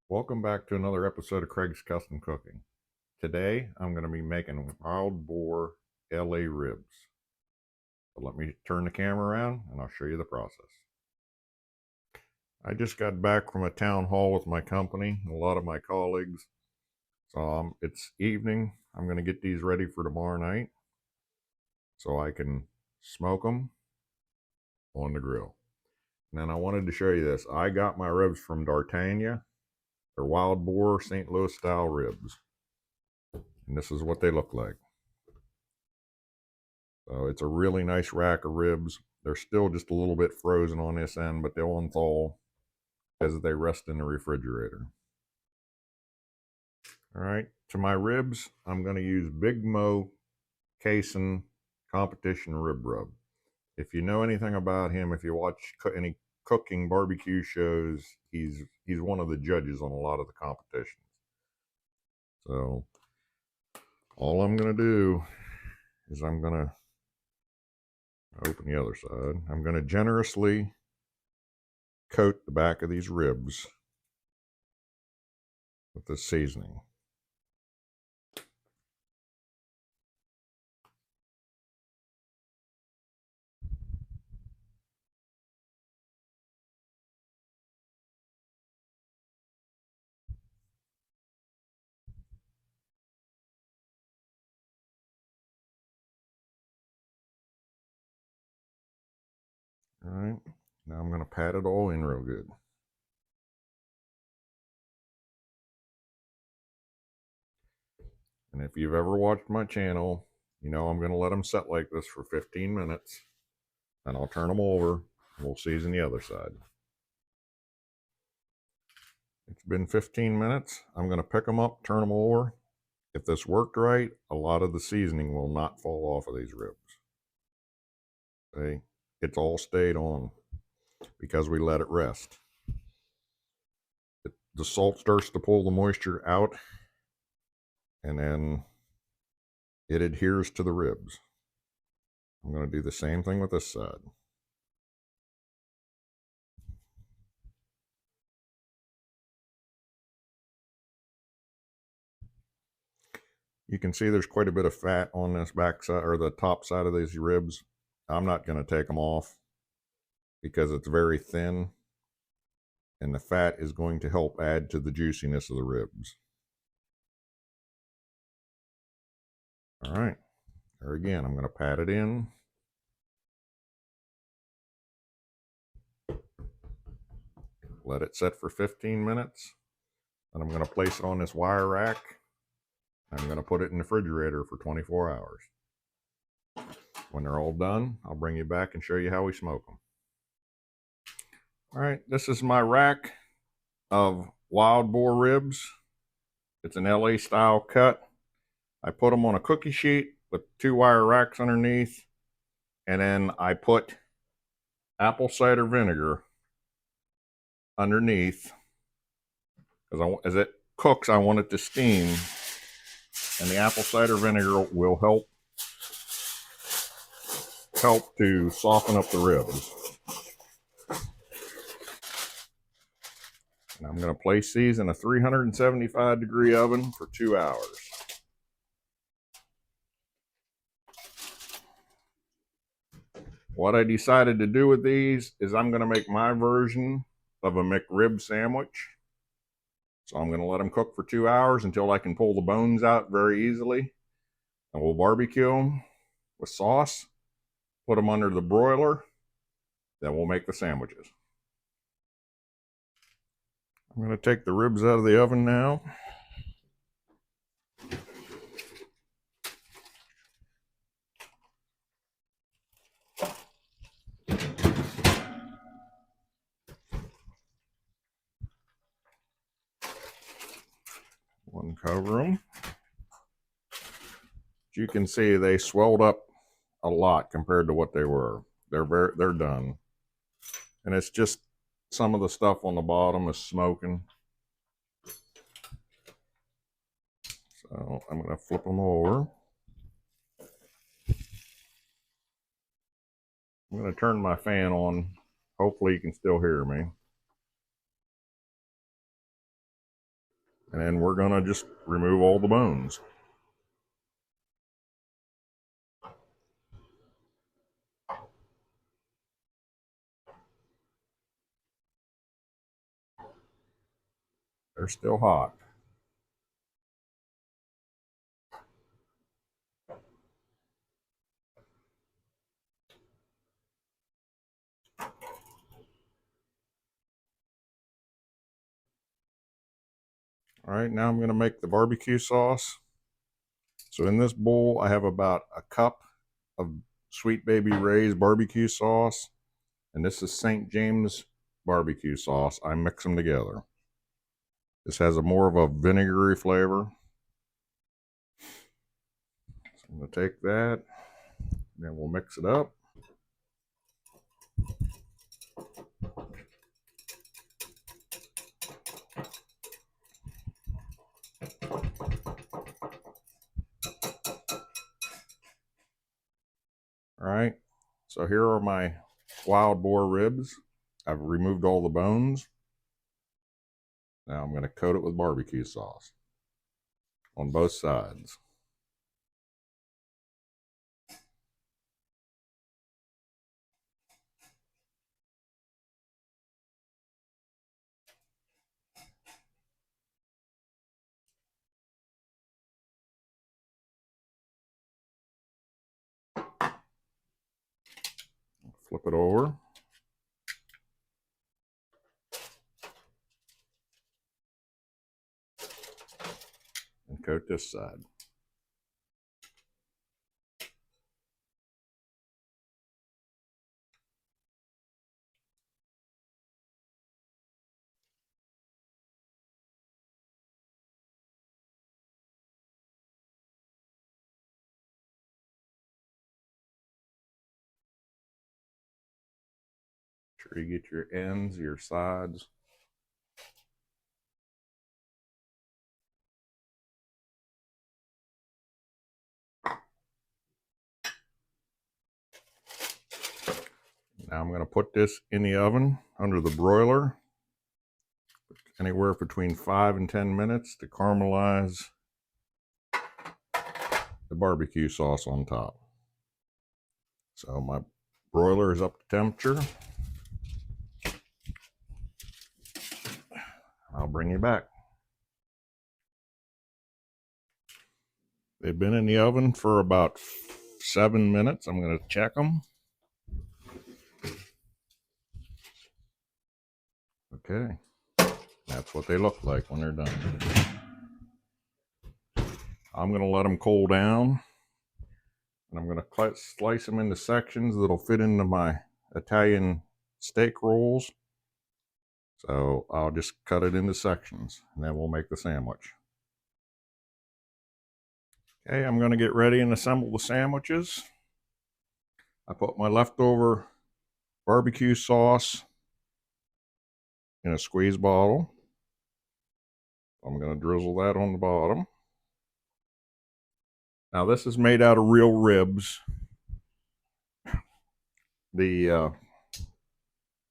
Welcome back to another episode of Craig's Custom Cooking. Today I'm going to be making wild boar LA ribs. So let me turn the camera around and I'll show you the process. I just got back from a town hall with my company, a lot of my colleagues. So it's evening. I'm going to get these ready for tomorrow night so I can smoke them on the grill. And then I wanted to show you this. I got my ribs from D'Artagnan. They're wild boar St. Louis style ribs. And this is what they look like. So it's a really nice rack of ribs. They're still just a little bit frozen on this end, but they'll unthaw as they rest in the refrigerator. All right, to my ribs, I'm going to use Big Mo Cason Competition Rib Rub. If you know anything about him, if you watch any cooking barbecue shows, he's one of the judges on a lot of the competitions. So all I'm going to do is I'm going to open the other side. I'm going to generously coat the back of these ribs with this seasoning. All right, now I'm going to pat it all in real good. And if you've ever watched my channel, you know I'm going to let them set like this for 15 minutes. And I'll turn them over and we'll season the other side. It's been 15 minutes. I'm going to pick them up, turn them over. If this worked right, a lot of the seasoning will not fall off of these ribs. See, it's all stayed on because we let it rest. The salt starts to pull the moisture out, and then it adheres to the ribs. I'm going to do the same thing with this side. You can see there's quite a bit of fat on this back side or the top side of these ribs. I'm not going to take them off because it's very thin, and the fat is going to help add to the juiciness of the ribs. All right, there again, I'm going to pat it in. Let it set for 15 minutes. And I'm going to place it on this wire rack. I'm going to put it in the refrigerator for 24 hours. When they're all done, I'll bring you back and show you how we smoke them. All right, this is my rack of wild boar ribs. It's an LA style cut. I put them on a cookie sheet with 2 wire racks underneath, and then I put apple cider vinegar underneath because as it cooks, I want it to steam, and the apple cider vinegar will help to soften up the ribs. And I'm going to place these in a 375-degree oven for 2 hours. What I decided to do with these is I'm going to make my version of a McRib sandwich. So I'm going to let them cook for 2 hours until I can pull the bones out very easily. And we'll barbecue them with sauce, put them under the broiler, then we'll make the sandwiches. I'm going to take the ribs out of the oven now. Uncover them. As you can see, they swelled up a lot compared to what they were. They're done. And it's just some of the stuff on the bottom is smoking. So I'm going to flip them over. I'm going to turn my fan on. Hopefully you can still hear me. And then we're gonna just remove all the bones. They're still hot. All right, now I'm gonna make the barbecue sauce. So in this bowl, I have about a cup of Sweet Baby Ray's barbecue sauce, and this is St. James barbecue sauce. I mix them together. This has a more of a vinegary flavor. So I'm gonna take that, then we'll mix it up. All right, so here are my wild boar ribs. I've removed all the bones. Now I'm gonna coat it with barbecue sauce on both sides. Flip it over. And coat this side. Sure you get your ends, your sides. Now I'm going to put this in the oven under the broiler, anywhere between 5 and 10 minutes to caramelize the barbecue sauce on top. So my broiler is up to temperature. I'll bring you back. They've been in the oven for about 7 minutes. I'm going to check them. Okay, that's what they look like when they're done. I'm going to let them cool down, and I'm going to slice them into sections that'll fit into my Italian steak rolls. So I'll just cut it into sections, and then we'll make the sandwich. Okay, I'm going to get ready and assemble the sandwiches. I put my leftover barbecue sauce in a squeeze bottle. I'm going to drizzle that on the bottom. Now this is made out of real ribs. The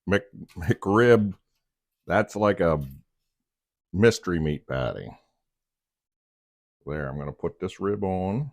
McRib, that's like a mystery meat patty. There, I'm going to put this rib on.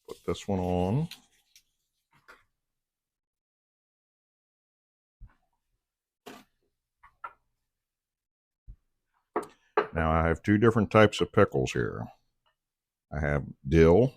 Put this one on. Now I have 2 different types of pickles here. I have dill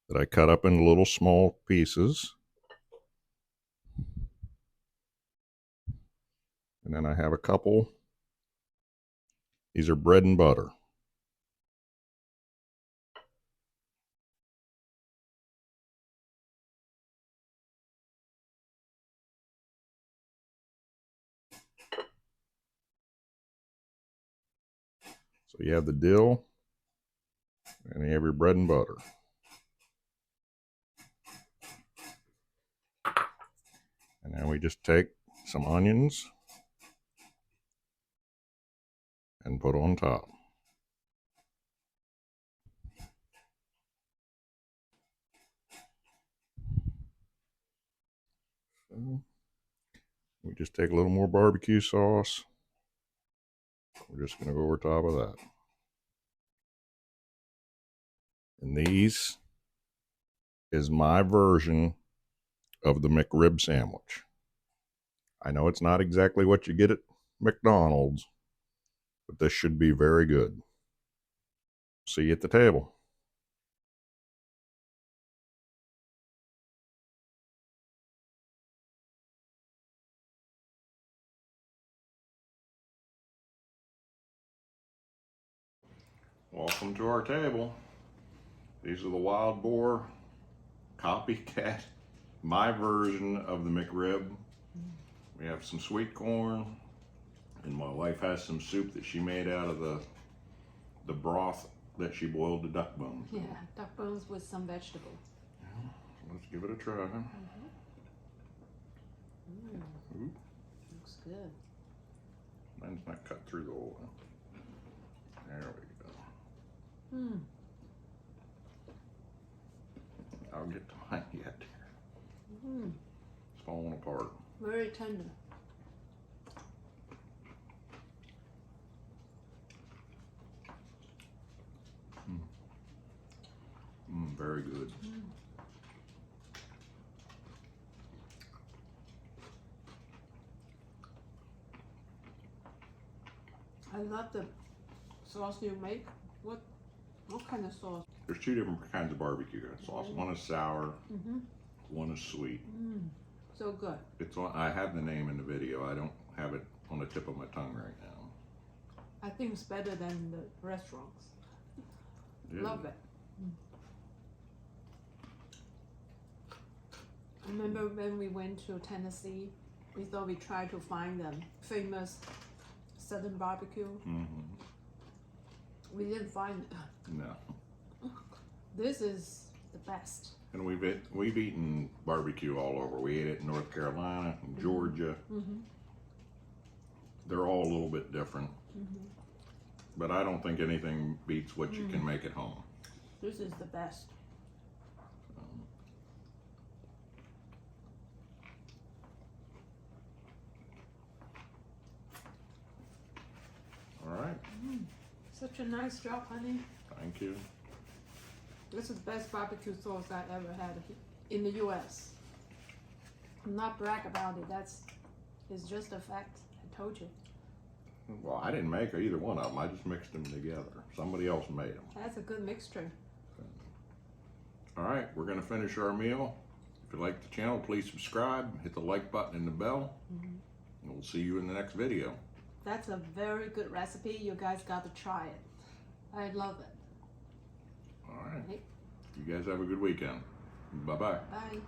that I cut up into little small pieces. And then I have a couple. These are bread and butter. So you have the dill, and you have your bread and butter. And then we just take some onions and put on top. So we just take a little more barbecue sauce. We're just going to go over top of that. And these is my version of the McRib sandwich. I know it's not exactly what you get at McDonald's, but this should be very good. See you at the table. Welcome to our table. These are the wild boar copycat, my version of the McRib. We have some sweet corn, and my wife has some soup that she made out of the broth that she boiled the duck bones. Yeah, duck bones with some vegetables. Yeah, let's give it a try. Looks good. Mine's not cut through the oil. There we go. I'll get to mine yet. It's falling apart. Very tender. Very good. I love the sauce you make. What kind of sauce? There's two different kinds of barbecue sauce. One is sour, one is sweet. So good. It's on, I have the name in the video. I don't have it on the tip of my tongue right now. I think it's better than the restaurants. Yeah. Love it. I remember when we went to Tennessee, we thought we'd try to find the famous Southern barbecue. We didn't find it. No. This is the best. And we've eaten barbecue all over. We ate it in North Carolina, in Georgia. They're all a little bit different. But I don't think anything beats what you can make at home. This is the best. All right. Such a nice job, honey. Thank you. This is the best barbecue sauce I ever had in the U.S. I'm not brag about it. It's just a fact. I told you. Well, I didn't make either one of them. I just mixed them together. Somebody else made them. That's a good mixture. All right, we're going to finish our meal. If you like the channel, please subscribe, hit the like button and the bell, and we'll see you in the next video. That's a very good recipe. You guys got to try it. I love it. All right. You guys have a good weekend. Bye-bye. Bye.